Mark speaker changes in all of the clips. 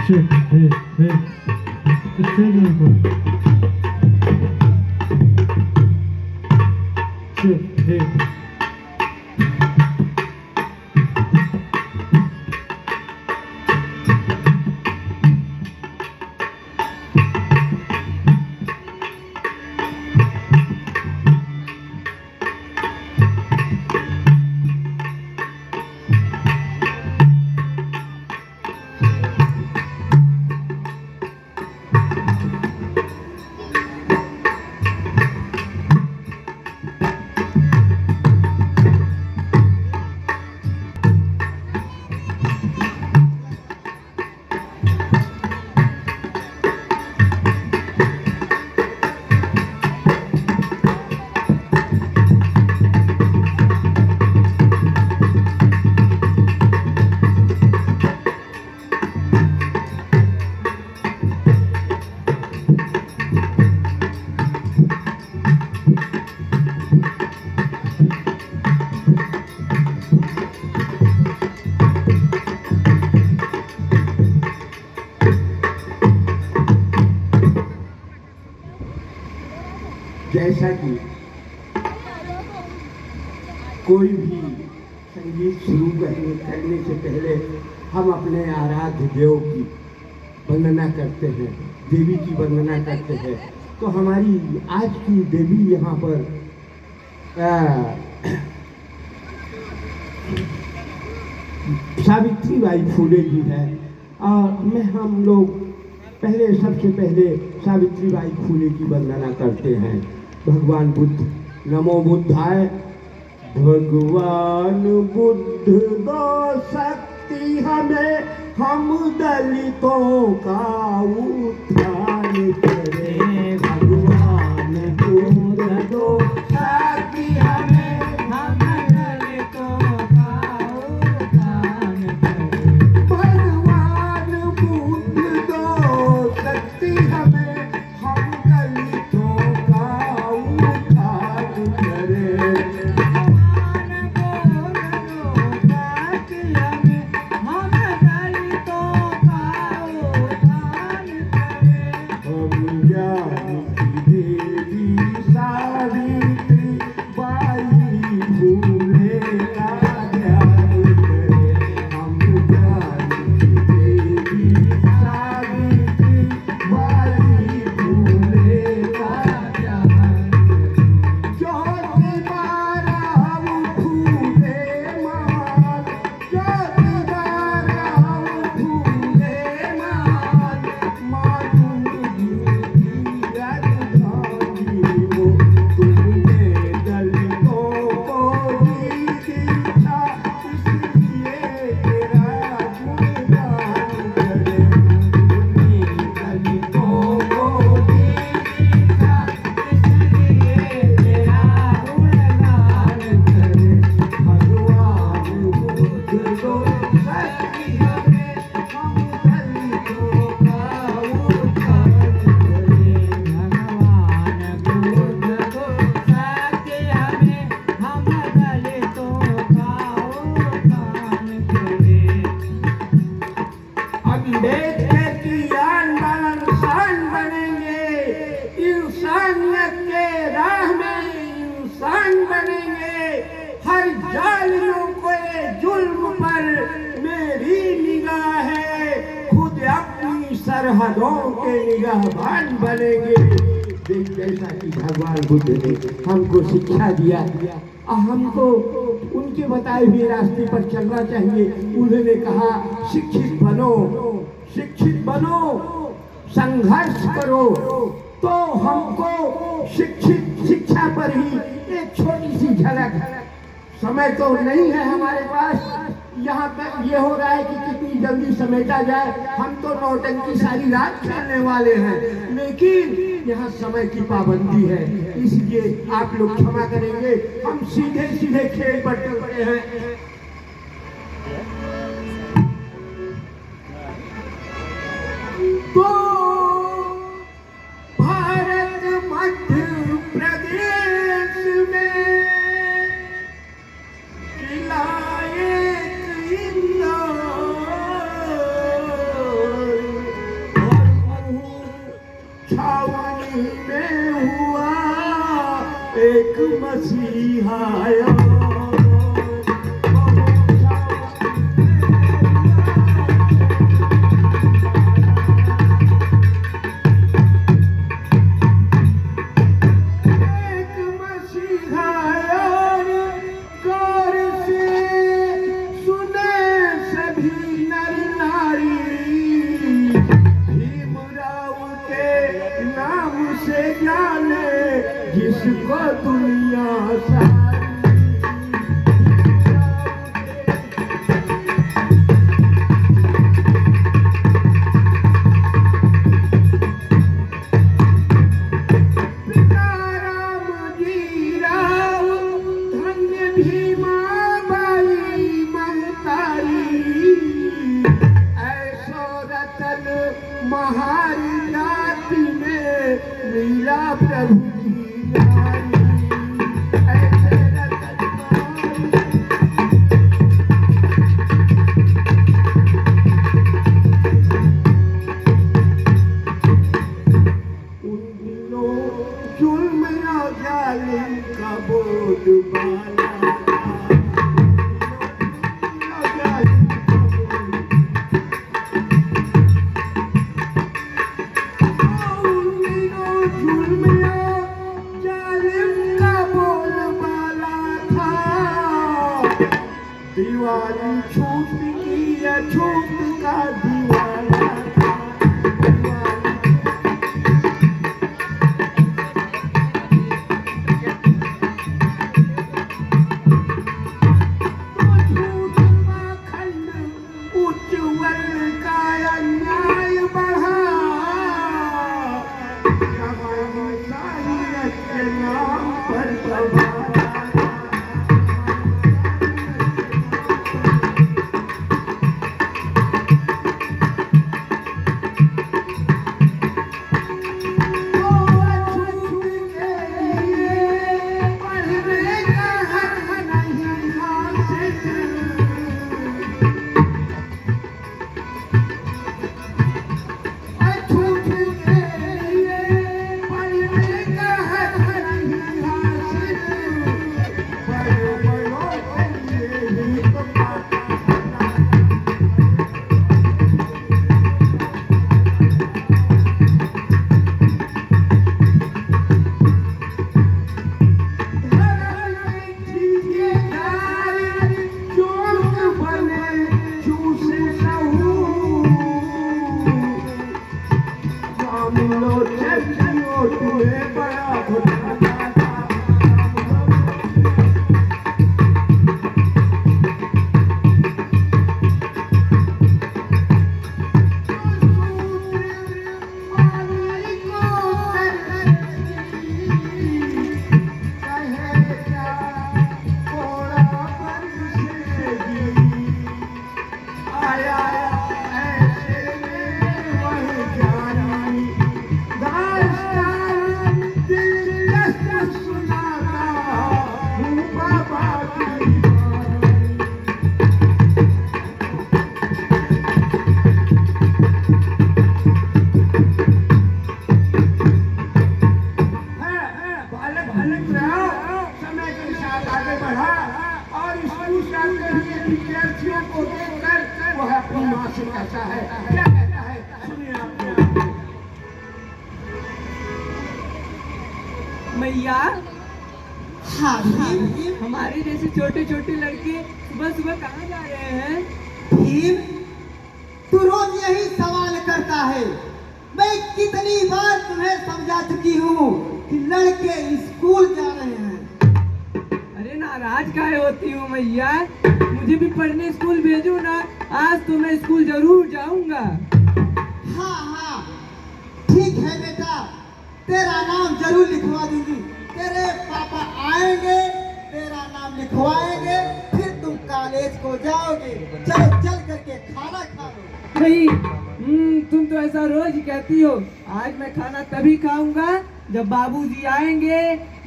Speaker 1: Shit, hey, hey. It's taking Shit, hey.
Speaker 2: जैसा कि कोई भी संगीत शुरू करने से पहले हम अपने आराध्य देव की वंदना करते हैं, देवी की वंदना करते हैं, तो हमारी आज की देवी यहाँ पर सावित्रीबाई फुले जी है। और हम लोग सबसे पहले सावित्रीबाई फुले की वंदना करते हैं। भगवान बुद्ध, नमो बुद्धाय। भगवान बुद्ध दो शक्ति हमें, हम दलितों का उत्थान करें। भगवान बुद्ध दो शक्ति हमें, हम दलितों का उत्थान करें। भगवान बुद्ध दो शक्ति हमें, हम दलितों का उत्थान करें। हर जालियों को जुल्म पर मेरी निगाह है, खुद अपनी सरहदों के निगाहबान बनेंगे। जैसा कि भगवान बुद्ध ने हमको शिक्षा दिया, हमको उनके बताए हुए रास्ते पर चलना चाहिए। उन्होंने कहा शिक्षित बनो, शिक्षित बनो, संघर्ष करो। तो हमको शिक्षा पर ही एक छोटी सी झलक, समय तो नहीं है हमारे पास, यहाँ तक ये हो रहा है कि कितनी जल्दी समेटा जाए। हम तो नौटंकी सारी रात खेलने वाले हैं, लेकिन यहाँ समय की पाबंदी है, इसलिए आप लोग क्षमा करेंगे। हम सीधे सीधे खेल पर चलते हैं। तो भारत मध्य प्रदेश में किला एक इंदौर मसीहा जिसको दुनिया पिता राम जी राव धन्य भीमा बाई महतारी ऐसो रतन महारी जाति में लीला प्रभु दीवानी छूट की या छूट का दीवाना उच्च वर्ग का अन्याय बढ़ा के नाम पर विद्यार्थियों को देखकर वह अपनी मां से कहता है, क्या कहता है सुनिए आप।
Speaker 3: मैया
Speaker 4: हाँ
Speaker 3: हमारे जैसे छोटे छोटे लड़के सुबह सुबह कहाँ जा रहे हैं?
Speaker 4: भीम, तू रोज यही सवाल करता है। मैं कितनी बार तुम्हें समझा चुकी हूँ कि लड़के स्कूल जा रहे हैं।
Speaker 3: अरे नाराज काहे होती हूँ मैया, मुझे भी पढ़ने स्कूल भेजो ना, आज तो मैं स्कूल जरूर जाऊंगा।
Speaker 4: हाँ हाँ ठीक है बेटा, तेरा नाम जरूर लिखवा दूंगी। तेरे पापा आएंगे, तेरा नाम लिखवाएंगे, फिर तुम कॉलेज को जाओगे। चलो चल करके खाना खा लो।
Speaker 3: नहीं, तुम तो ऐसा रोज ही कहती हो। आज मैं खाना तभी खाऊंगा जब बाबूजी आएंगे,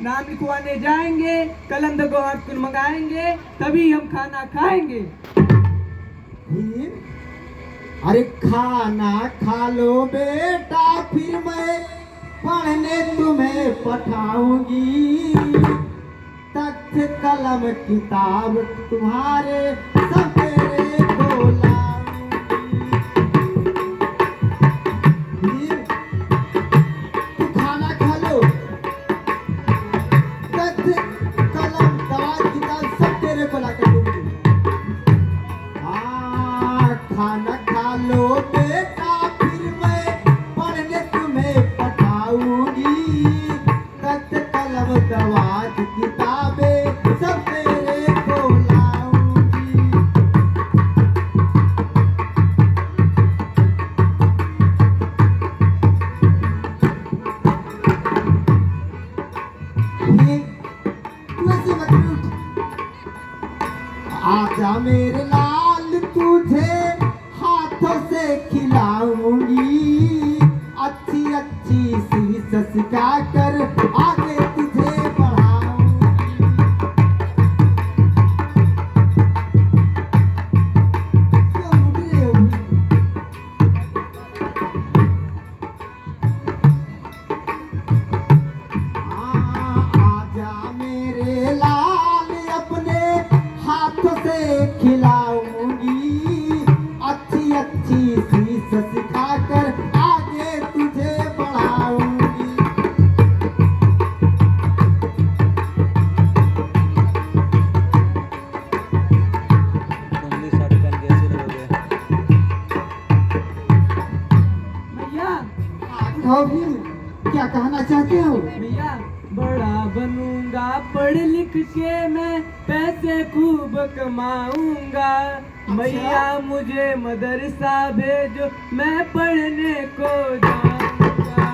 Speaker 3: नाम लिखवाने जाएंगे, कलम दगो मंगाएंगे, तभी हम खाना खाएंगे।
Speaker 4: अरे खाना खा लो बेटा, फिर मैं पढ़ने तुम्हें पठाऊंगी। कच्छ कलम किताब तुम्हारे सब तेरे को लाऊंगी। तू खाना खा लो, कच्छ कलम दवा किताब सब तेरे को ला कर दूंगी। खाना खा लो बेटा, फिर मैं पढ़ने तुम्हें पढ़ाऊंगी। कच्छ कलम दवा किताबें सब तेरे को लाऊंगी। ये तू ऐसे मत उठ। आजा मेरे लाल, तुझे हाथों से खिलाऊंगी। अच्छी अच्छी सी सस्का कर आगे तुझे बढ़ाऊंगी। क्यों उठ रहे हो? आजा मेरे लाल, अपने हाथों से खिलाऊंगी। अच्छी अच्छी सी सिखा कर आगे तुझे बढ़ाऊंगी।
Speaker 5: नंदी साड़ी पहन के ऐसे रहोगे।
Speaker 3: भैया
Speaker 4: कहो भी, क्या कहना चाहते हो?
Speaker 3: भैया बड़ा बनूंगा, पढ़ लिख के मैं पैसे खूब कमाऊंगा। भैया मुझे मदरसा भेजो, मैं पढ़ने को जाऊंगा।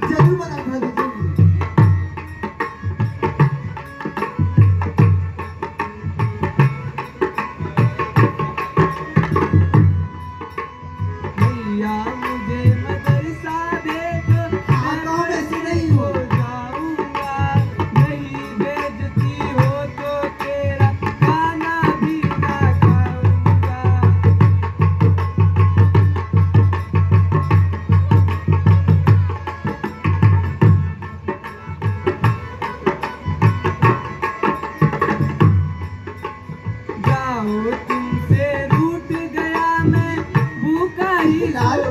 Speaker 4: जरूर बना कर दीजिए।
Speaker 3: भैया मुझे मदरसा भेजो,
Speaker 4: हाँ, कहो वैसे नहीं हो।
Speaker 3: जाऊंगा। नहीं भेजती हो तो तेरा खाना भी ना खाऊंगा। जाओ तुमसे रूठ गया मैं, भूखा ही
Speaker 4: लाल,
Speaker 3: सो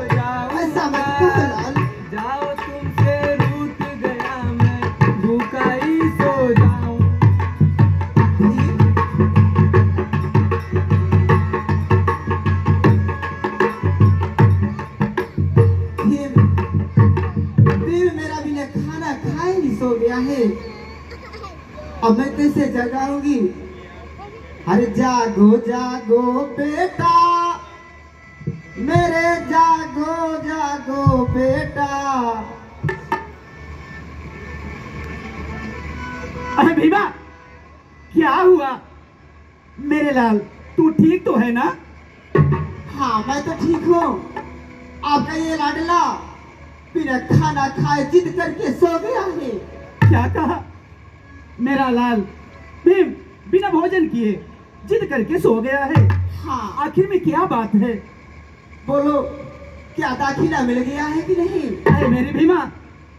Speaker 4: ऐसा मत
Speaker 3: जाऊंगा।
Speaker 4: कहो लाल।
Speaker 3: जाओ तुमसे रूठ गया मैं, भूखा ही सो जाऊं।
Speaker 4: फिर मेरा भी ने खाना खाए नहीं, सो गया है। अब मैं कैसे जगाऊंगी? अरे जागो जागो बेटा, मेरे जागो जागो बेटा।
Speaker 2: अरे भीमा, क्या हुआ? मेरे लाल, तू ठीक तो है ना?
Speaker 4: हाँ, मैं तो ठीक हूँ। आपका ये लाडला बिना खाना खाए जिद करके सो गया है।
Speaker 2: क्या कहा? मेरा लाल भीम बिना भोजन किए जिद करके सो गया है।
Speaker 4: हाँ,
Speaker 2: आखिर में क्या बात है?
Speaker 4: बोलो, क्या दाखिला मिल गया है कि नहीं?
Speaker 2: अरे मेरी भीमा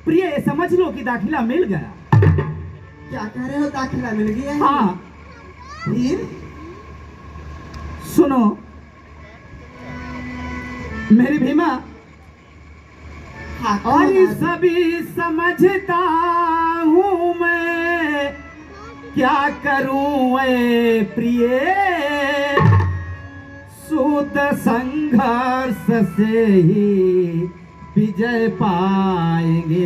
Speaker 2: प्रिय, समझ लो कि दाखिला मिल गया।
Speaker 4: क्या कह रहे हो, दाखिला मिल गया है?
Speaker 2: हाँ,
Speaker 4: फिर
Speaker 2: सुनो मेरी भीमा,
Speaker 4: हाँ,
Speaker 2: और
Speaker 4: कहो ना।
Speaker 2: सभी समझता हूँ मैं, क्या करूँ ए प्रिय, सूत संघर्ष से ही विजय पाएंगे।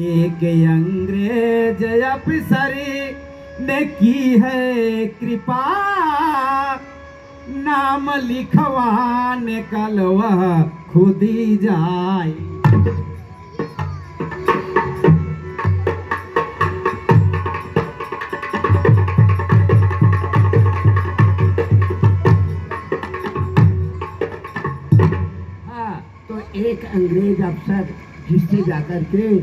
Speaker 2: एक अंग्रेज अफसरी ने की है कृपा, नाम लिखवाने कल वह खुद ही जाए। हाँ, तो एक अंग्रेज अफसर जिससे जाकर के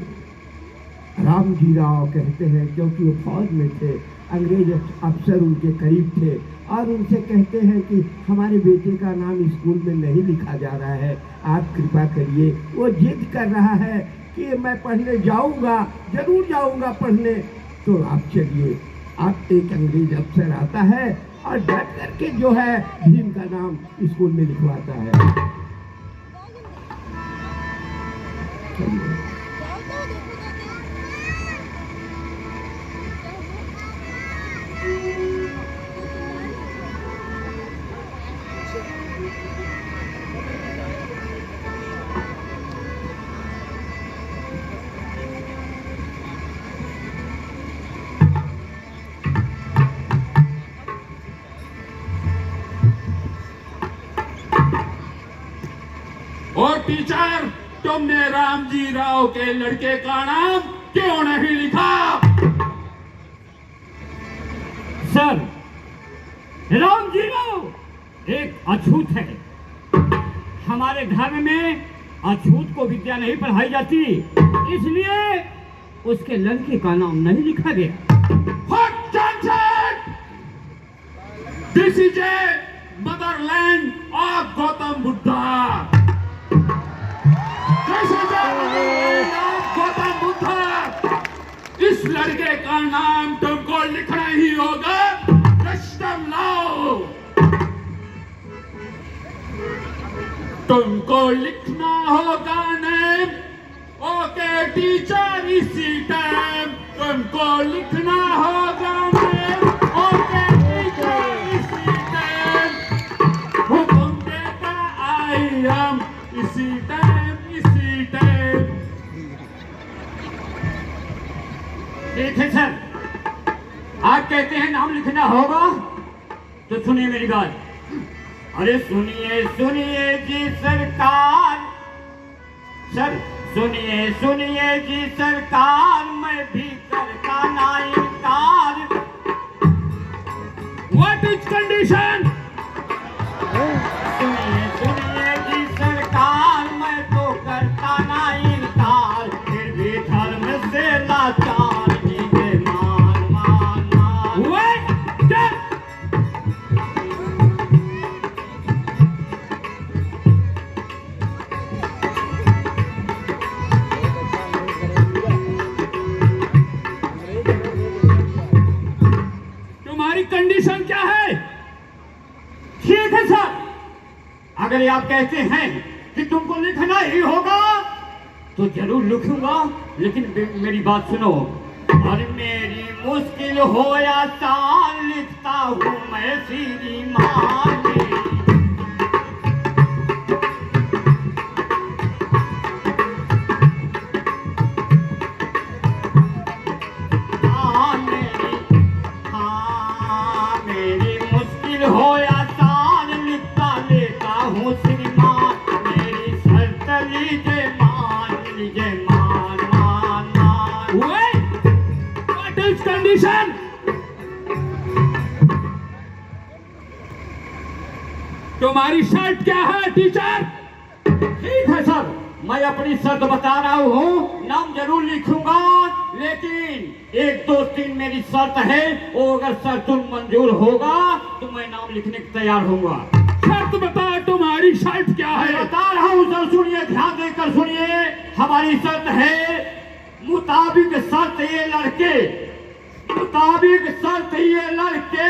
Speaker 2: रामजी राव कहते हैं, क्योंकि वो फौज में थे, अंग्रेज अफसर उनके करीब थे और उनसे कहते हैं कि हमारे बेटे का नाम स्कूल में नहीं लिखा जा रहा है, आप कृपा करिए। वो जिद कर रहा है कि मैं पढ़ने जाऊंगा, जरूर जाऊंगा पढ़ने। तो आप चलिए, आप एक अंग्रेज अफसर आता है और डट करके जो है भीम का नाम स्कूल में लिखवाता है। चलिए।
Speaker 5: और टीचर, तुमने रामजी राव के लड़के का नाम क्यों नहीं लिखा?
Speaker 6: सर, रामजी राव एक अछूत है। हमारे धर्म में अछूत को विद्या नहीं पढ़ाई जाती, इसलिए उसके लड़के का नाम नहीं लिखा गया।
Speaker 5: Hot Johnson! This is a motherland of Gautam Buddha. This is a motherland of Gautam Buddha. इस लड़के का नाम तुमको लिखना ही होगा। कस्टम लाओ। तुमको लिखना होगा नेम। ओके टीचर, इसी टाइम तुमको लिखना होगा नेम। ओके टीचर, इसी टाइम हुक्म देता आई हम। इसी टाइम, इसी टाइम।
Speaker 6: ठीक है सर, आप कहते हैं नाम लिखना होगा, तो सुनिए मेरी बात। अरे सुनिए सुनिए जी सरकार, सर सुनिए सुनिए जी सरकार, मैं भी करता ना इनकार।
Speaker 5: What is condition?
Speaker 6: सुनिए सुनिए जी सरकार, मैं तो करता ना इनकार, फिर भी धर्म से लाचार जीवे मान मान मान।
Speaker 5: What? क्या? तुम्हारी कंडीशन क्या है?
Speaker 6: ठीक है सर, अगर ये आप कहते हैं कि तुमको लिखना ही होगा तो जरूर लिखूंगा, लेकिन मेरी बात सुनो। और मेरी मुश्किल हो या साल, लिखता हूँ मैं श्री मान। मेरी मुश्किल हो या साल, लिखता लेता हूँ श्रीमान। मेरी शर्त लीजिए मान मान मान।
Speaker 5: Wait! What is condition? तुम्हारी शर्त क्या है टीचर?
Speaker 6: ठीक है सर, मैं अपनी शर्त बता रहा हूँ। नाम जरूर लिखूंगा, लेकिन 1 2 3 मेरी शर्त है। वो अगर शर्त मंजूर होगा तो मैं नाम लिखने को तैयार होऊंगा।
Speaker 5: शर्त बता, तुम्हारी शर्त क्या
Speaker 6: मैं
Speaker 5: है?
Speaker 6: बता रहा हूँ सर, सुनिए, ध्यान देकर सुनिए। हमारी शर्त है, मुताबिक शर्त ये लड़के, मुताबिक शर्त ये लड़के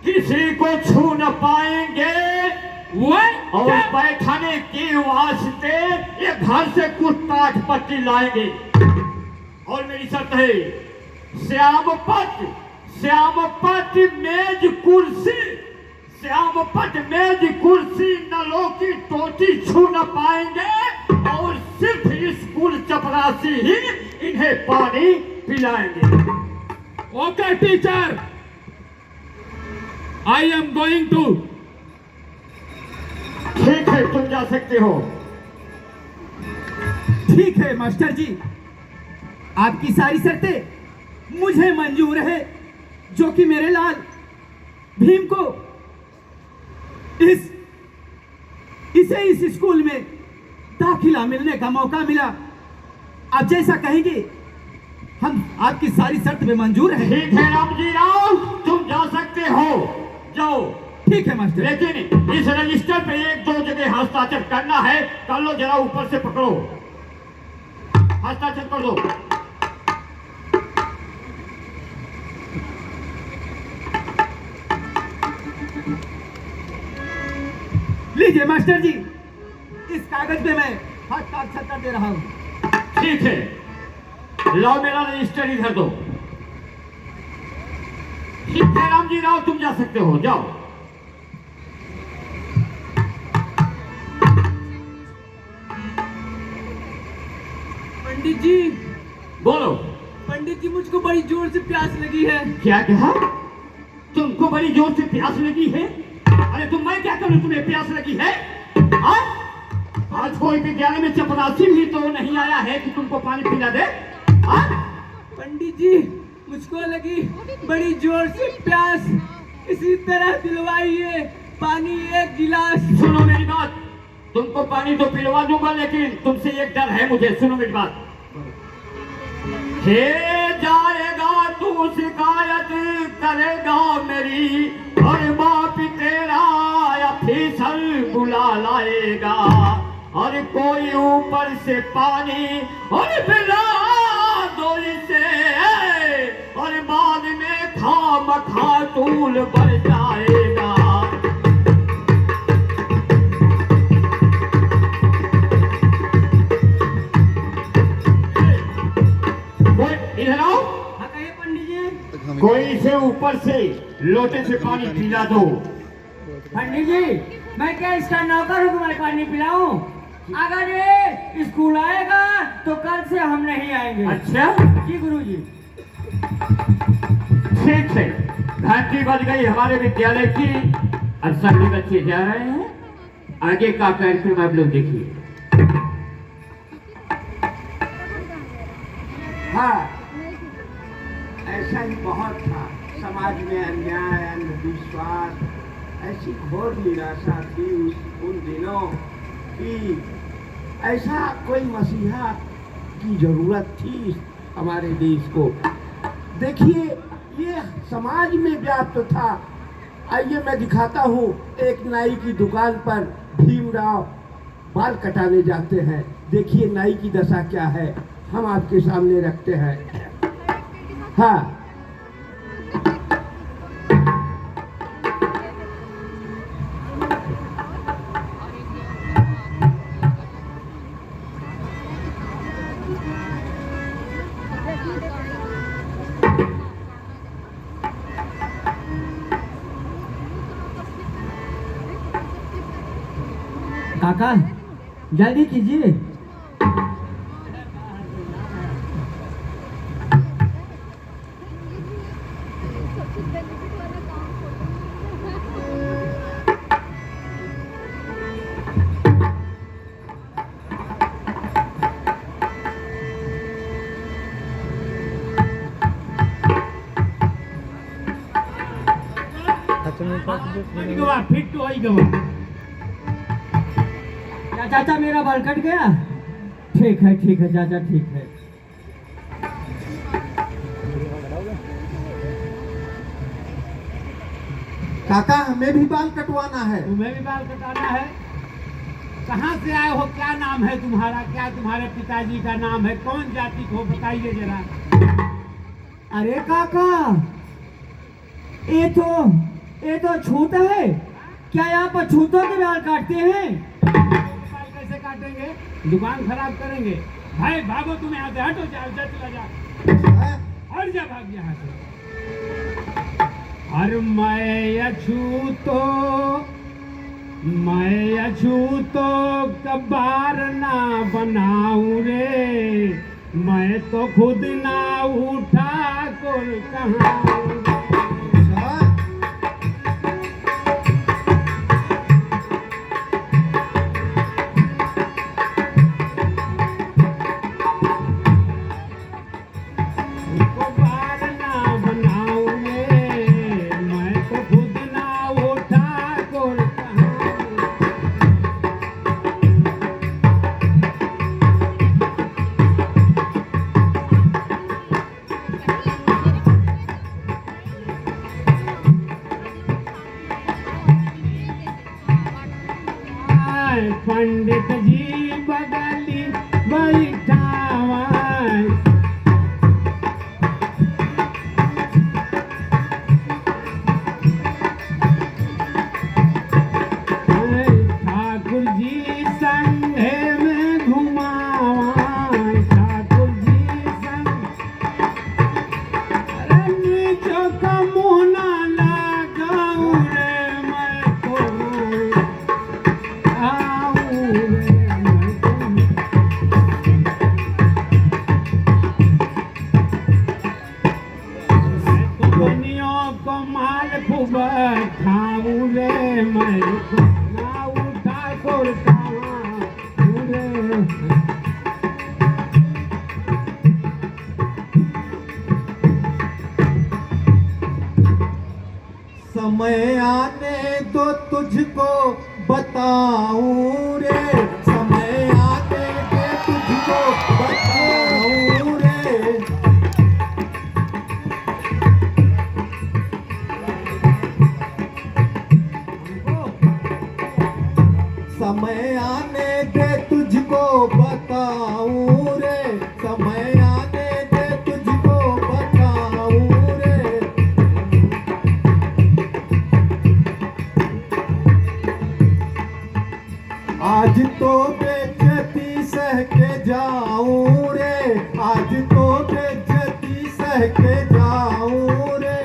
Speaker 6: किसी को छू न पाएंगे।
Speaker 5: What?
Speaker 6: और बैठने के वास्ते ये घर से कुछ टाट पट्टी लाएंगे। और मेरी शर्त है, श्यामपट मेज कुर्सी, श्यामपट मेज कुर्सी नलों की टोटी छू न पाएंगे। और सिर्फ स्कूल चपरासी ही इन्हें पानी पिलाएंगे।
Speaker 5: Okay teacher, I am going to.
Speaker 6: ठीक है, तुम जा सकते हो।
Speaker 3: ठीक है मास्टर जी, आपकी सारी शर्तें मुझे मंजूर है, जो कि मेरे लाल भीम को इसे इस स्कूल में दाखिला मिलने का मौका मिला। आप जैसा कहेंगे, हम आपकी सारी शर्त में मंजूर है।
Speaker 6: ठीक है रामजी राव, तुम जा सकते हो, जाओ।
Speaker 3: ठीक है मास्टर।
Speaker 6: लेकिन इस रजिस्टर पे 1 2 जगह हस्ताक्षर करना है। कर लो, जरा ऊपर से पकड़ो। हस्ताक्षर कर दो।
Speaker 3: लीजिए मास्टर जी, इस कागज पे मैं हस्ताक्षर कर दे रहा हूँ।
Speaker 6: ठीक है, लाओ मेरा रजिस्टर इधर दो। ठीक है राम जी राव, तुम जा सकते हो, जाओ।
Speaker 3: पंडित जी,
Speaker 6: बोलो।
Speaker 3: पंडित जी मुझको बड़ी जोर से प्यास लगी है।
Speaker 6: क्या कहा? तुमको बड़ी जोर से प्यास लगी है? अरे तुम, मैं क्या करूं, तुम्हें प्यास लगी है? आज कोई विद्यालय में चपरासी भी तो नहीं आया है कि तुमको पानी पिला दे?
Speaker 3: पंडित जी, मुझको लगी बड़ी जोर से प्यास, इसी तरह दिलवाइए पानी 1 गिलास।
Speaker 6: सुनो मेरी बात, तुमको पानी तो पिलवा दूंगा, लेकिन तुमसे एक डर है मुझे। सुनो मेरी बात। हे जाएगा तू शिकायत करेगा मेरी, और बाप तेरा ऑफिसर बुला लाएगा, और कोई ऊपर से पानी और पिला दो इसे, और बाद में खामखा तूल बढ़ जाएगा। इधर आओ।
Speaker 3: हाँ कहिए पंडित जी।
Speaker 6: कोई इसे ऊपर से लोटे से पानी पिला दो।
Speaker 3: पंडित जी, मैं क्या इसका नौकर हूँ कि मैं पानी पिलाऊं? अगर ये स्कूल आएगा तो कल से हम नहीं आएंगे।
Speaker 6: अच्छा
Speaker 3: जी गुरुजी।
Speaker 6: ठीक है, घंटी बज गई हमारे विद्यालय की, अब सभी बच्चे जा रहे हैं। आगे का कार्यक्रम आप लोग देखिए।
Speaker 2: हाँ, ऐसा ही बहुत था समाज में, अन्याय, अंधविश्वास, ऐसी घोर निराशा थी उन दिनों कि ऐसा कोई मसीहा की जरूरत थी हमारे देश को। देखिए, ये समाज में व्याप्त था। आइए मैं दिखाता हूँ। एक नाई की दुकान पर भीमराव बाल कटाने जाते हैं। देखिए नाई की दशा क्या है, हम आपके सामने रखते हैं। हाँ,
Speaker 3: काका जल्दी कीजिए।
Speaker 1: फिट तो आई गवा।
Speaker 3: क्या चाचा मेरा बाल कट गया? ठीक है चाचा, ठीक है।
Speaker 4: काका हमें भी बाल कटवाना है।
Speaker 1: तुम्हें भी बाल कटाना है? कहाँ से आए हो? क्या नाम है तुम्हारा? क्या तुम्हारे पिताजी का नाम है? कौन जाति को बताइए जरा।
Speaker 3: अरे काका, ये तो छूता है। क्या यहाँ पर छूतों के बाल काटते हैं?
Speaker 1: बाल कैसे काटेंगे? दुकान खराब करेंगे। भाई भागो, तुम यहाँ से हटो, जा चला जा, और जा, भाग यहाँ से। और मैं अछूतो कबार ना बनाऊं रे, मैं तो खुद ना उठा कर कहाँ। पंडित जी बगली बैठावा
Speaker 2: समय आने तो तुझको बताऊं रे, समय आने के तुझको बताऊं रे। समय आने दे तुझको बताऊं रे, समय आने दे तुझको बताऊं रे। आज तो बेइज्जती सह के जाऊं रे, आज तो बेइज्जती सह के जाऊं रे।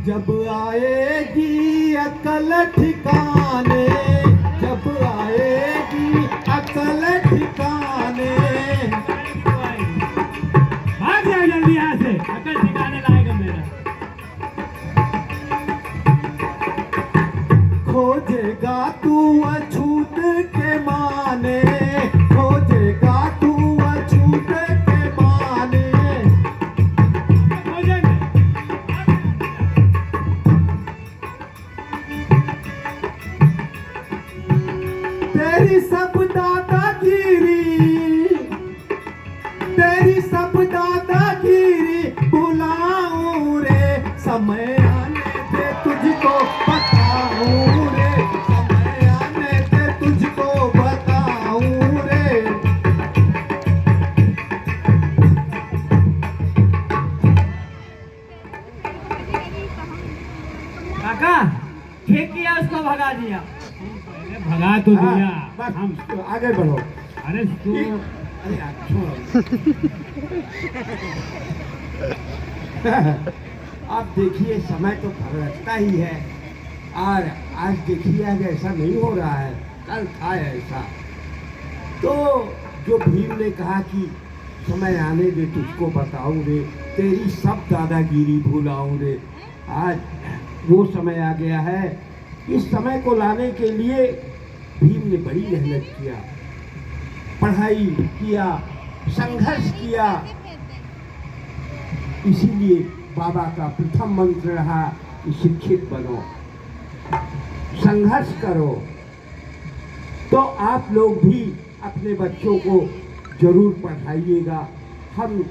Speaker 2: जब आएगी अकल ठिकाने, जब आएगी अकल ठिकाने।
Speaker 1: भाग जाओ जल्दी यहाँ से, अकल ठिकाने लाएगा मेरा।
Speaker 2: खोजेगा तू अछूत के माने, खोजेगा तू अछूत के माने।
Speaker 1: हो जाएंगे।
Speaker 2: तेरी सब दादागिरी, तेरी सब दादागिरी बुलाऊं रे, समय आने दे तुझको बताऊं रे, समय आने दे तुझको बताऊं रे।
Speaker 3: काका ठीक किया, उसको भगा दिया।
Speaker 1: पहले भगा तो दिया।
Speaker 2: बस
Speaker 1: हम
Speaker 2: तो आगे बढ़ो।
Speaker 1: अरे तू
Speaker 2: अरे यार, छोड़ो। आप देखिए समय तो लगता ही है, और आज देखिए आज ऐसा नहीं हो रहा है, कल था ऐसा। तो जो भीम ने कहा कि समय आने दे तुझको बताऊं रे, तेरी सब दादागिरी भुलाऊं रे, आज वो समय आ गया है। इस समय को लाने के लिए भीम ने बड़ी मेहनत किया, पढ़ाई किया, संघर्ष किया। इसीलिए बाबा का प्रथम मंत्र रहा कि शिक्षित बनो, संघर्ष करो। तो आप लोग भी अपने बच्चों को जरूर पढ़ाइएगा। हम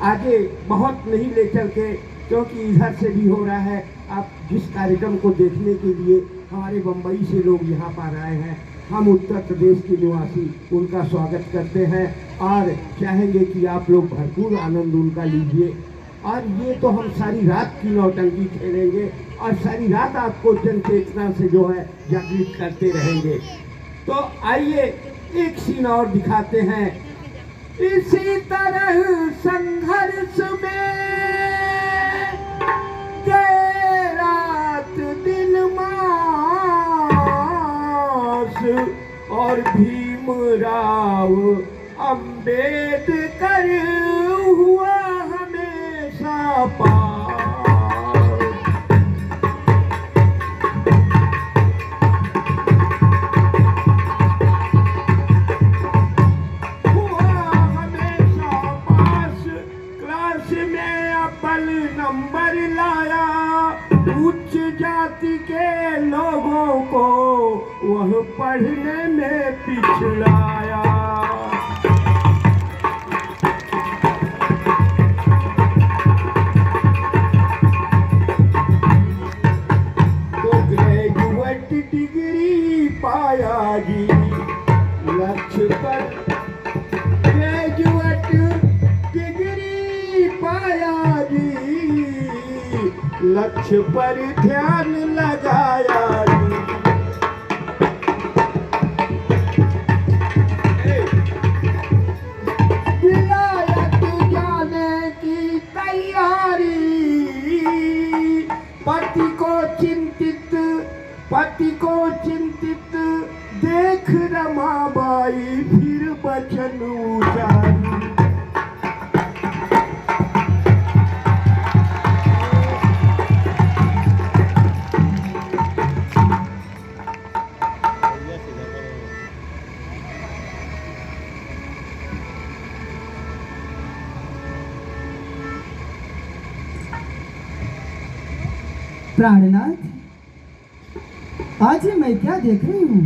Speaker 2: आगे बहुत नहीं ले चल के, क्योंकि इधर से भी हो रहा है। आप जिस कार्यक्रम को देखने के लिए हमारे बम्बई से लोग यहाँ पर आए हैं, हम उत्तर प्रदेश के निवासी उनका स्वागत करते हैं और चाहेंगे कि आप लोग भरपूर आनंद उनका लीजिए। और ये तो हम सारी रात की नौटंकी खेलेंगे और सारी रात आपको जन चेतना से जो है जागृत करते रहेंगे। तो आइए एक सीन और दिखाते हैं। इसी तरह संघर्ष में गए रात दिन मास, और भीमराव अंबेडकर हुआ हमेशा पास। नंबर लाया, उच्च जाति के लोगों को वह पढ़ने में पिछलाया। तो ग्रेजुएट डिग्री पाया जी लक्ष्य पर, ग्रेजुएट डिग्री पाया जी लक्ष्य पर ध्यान लगाया जी। विलायत जाने की तैयारी, पति को चिंतित देख रमाबाई फिर बचन उचारी।
Speaker 3: प्राणनाथ, आज मैं क्या देख रही हूँ?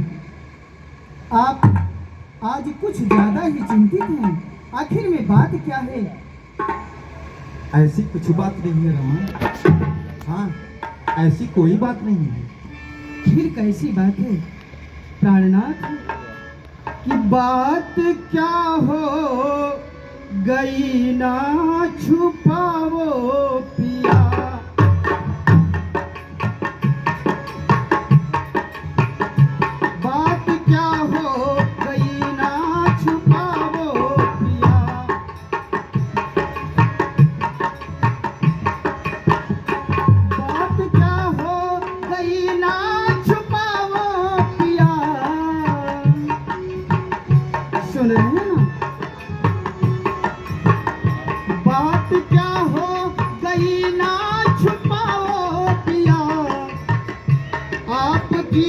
Speaker 3: आप आज कुछ ज्यादा ही चिंतित हैं। आखिर में बात क्या है?
Speaker 2: ऐसी कुछ बात नहीं है रमन। हाँ, ऐसी कोई बात नहीं है।
Speaker 3: फिर कैसी बात है प्राणनाथ? कि बात क्या हो गई ना छुपाओ पिया। बात क्या हो गई ना छुपाओ पिया। बात क्या हो गई ना छुपाओ पिया। सुन रहे हैं ना? बात क्या हो गई ना छुपाओ पिया। आपकी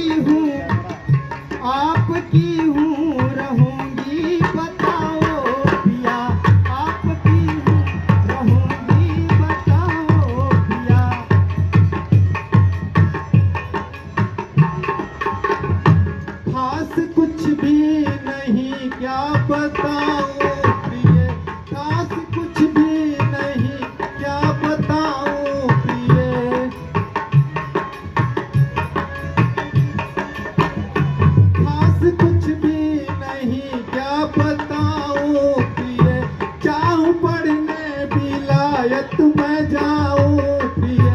Speaker 3: हूँ रहूंगी बताओ पिया। आपकी हूँ रहूंगी बताओ पिया।
Speaker 2: खास कुछ भी नहीं क्या बताऊं प्रिय। खास कुछ भी नहीं क्या बताऊं प्रिय। खास कुछ भी नहीं क्या बताऊं प्रिय। चाहूं पढ़ने विलायत मैं जाऊं प्रिय।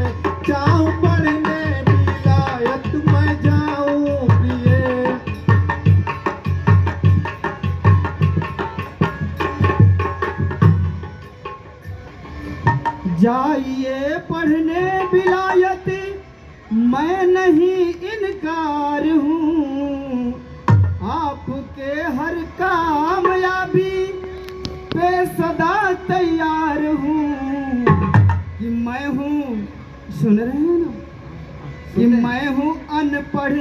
Speaker 2: चाहूं पढ़ने विलायत मैं जाऊं प्रिय।
Speaker 3: जाइए पढ़ने विलायत, मैं नहीं इनकार हूँ। आपके हर कामयाबी पे सदा तैयार हूँ। कि मैं हूँ, सुन रहे हैं ना? कि मैं हूँ अनपढ़,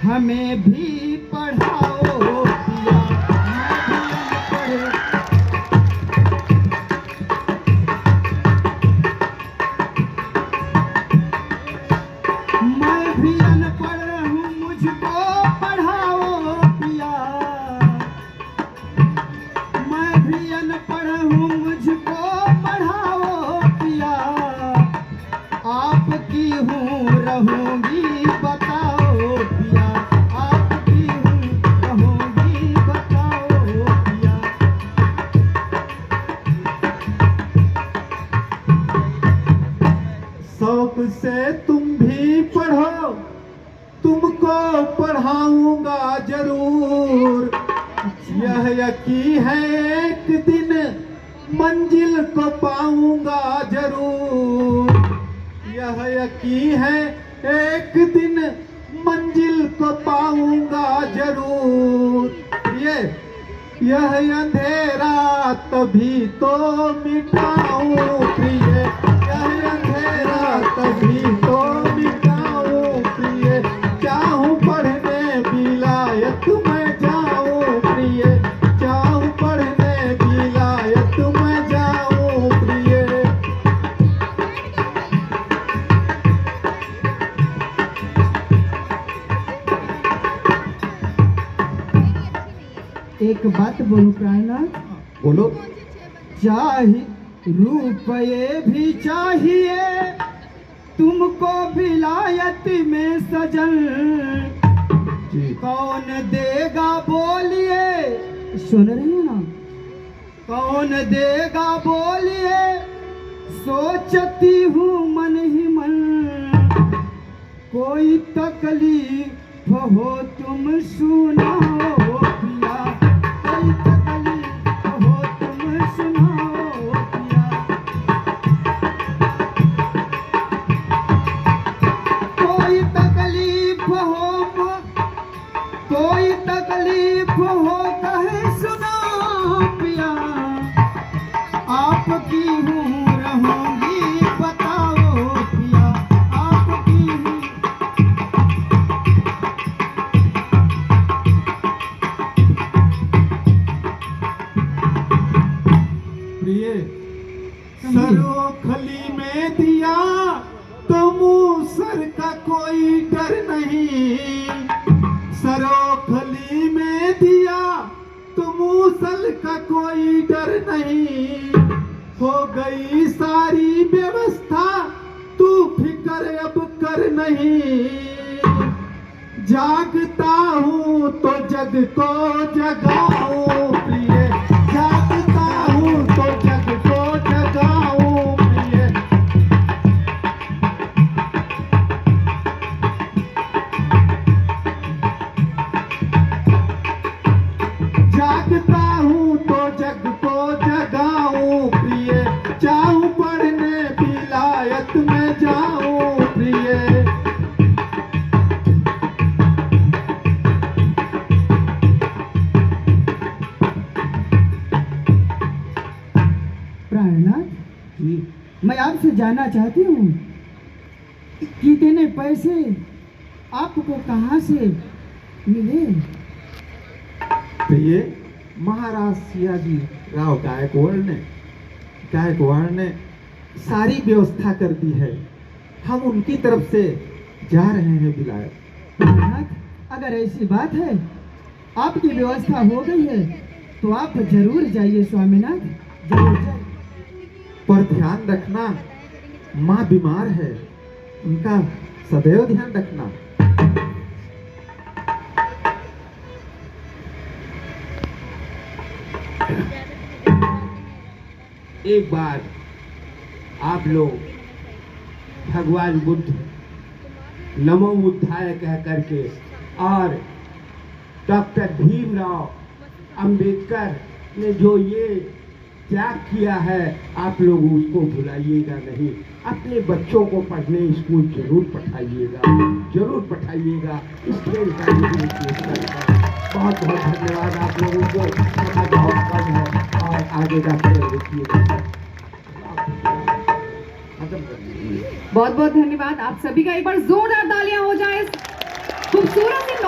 Speaker 3: हमें भी पढ़ाओ पिया। मैं भी अनपढ़, मैं भी अनपढ़ हूँ, मुझको पढ़ाओ पिया। मैं भी अनपढ़ हूँ, मुझको पढ़ाओ पिया। आपकी हूँ रहूंगी बताओ पिया। आपकी हूँ रहूंगी बताओ पिया।
Speaker 2: शौक से तुम भी पढ़ो, तुमको पढ़ाऊंगा जरूर। यह यकीन है एक दिन मंजिल को पाऊंगा जरूर। यह यकीन है एक दिन मंजिल को पाऊंगा जरूर। यह अंधेरा तभी तो मिटाऊं प्रिय। यह अंधेरा तभी तो मिटाऊं प्रिय। चाहूं पढ़ने विलायत मैं जाऊं प्रिय। चाहूं पढ़ने विलायत मैं जाऊं प्रिय।
Speaker 3: एक बात बोलूं प्राणनाथ?
Speaker 2: बोलो।
Speaker 3: चाहिए रुपये भी चाहिए तुमको विलायत में सजन।
Speaker 2: जी।
Speaker 3: कौन देगा बोलिए? सुन रहे हैं ना? कौन देगा बोलिए? सोचती हूँ मन ही मन। कोई तकलीफ हो तुम सुनाओ पिया। कोई तकलीफ हो तुम सुनाओ पिया। कोई तकलीफ हो कहे सुनाओ पिया। आपकी हूँ रहूंगी बताओ पिया। आपकी हूँ।
Speaker 2: प्रिय सरोखली में दिया तो मूसर का कोई डर नहीं, सरोखली में दिया तो मूसल का कोई डर नहीं। हो गई सारी व्यवस्था, तू फिक्र अब कर नहीं। जागता हूँ तो जग को जगाऊं प्रिय, जागता हूँ तो जग को जगाऊं प्रिय। जागता हूँ तो जग को जगाऊं प्रिय, चाहूं पढ़ने विलायत में जाऊं प्रिय।
Speaker 3: प्राणनाथ, मैं आपसे जानना चाहती हूँ कि इतने पैसे आपको कहाँ से मिले?
Speaker 2: प्रिय, महाराज सियाजी राव गायकवाड़ ने सारी व्यवस्था कर दी है। हम उनकी तरफ से जा रहे हैं विलायत।
Speaker 3: प्राणनाथ, अगर ऐसी बात है, आपकी व्यवस्था हो गई है तो आप जरूर जाइए स्वामीनाथ, जरूर जाइए।
Speaker 2: पर ध्यान रखना, माँ बीमार है, उनका सदैव ध्यान रखना।
Speaker 1: एक बार आप लोग भगवान बुद्ध नमो बुद्धाय कह करके और डॉक्टर भीमराव अंबेडकर ने जो ये त्याग किया है, आप लोग उसको भुलाइएगा नहीं। अपने बच्चों को पढ़ने स्कूल जरूर पठाइएगा, जरूर पठाइएगा। इस खेल का बहुत बहुत धन्यवाद आप लोगों को। समय बहुत कम है और आगे का खेल देखिएगा।
Speaker 7: बहुत बहुत धन्यवाद आप सभी का। एक बार जोरदार तालियां हो जाए खूबसूरत सी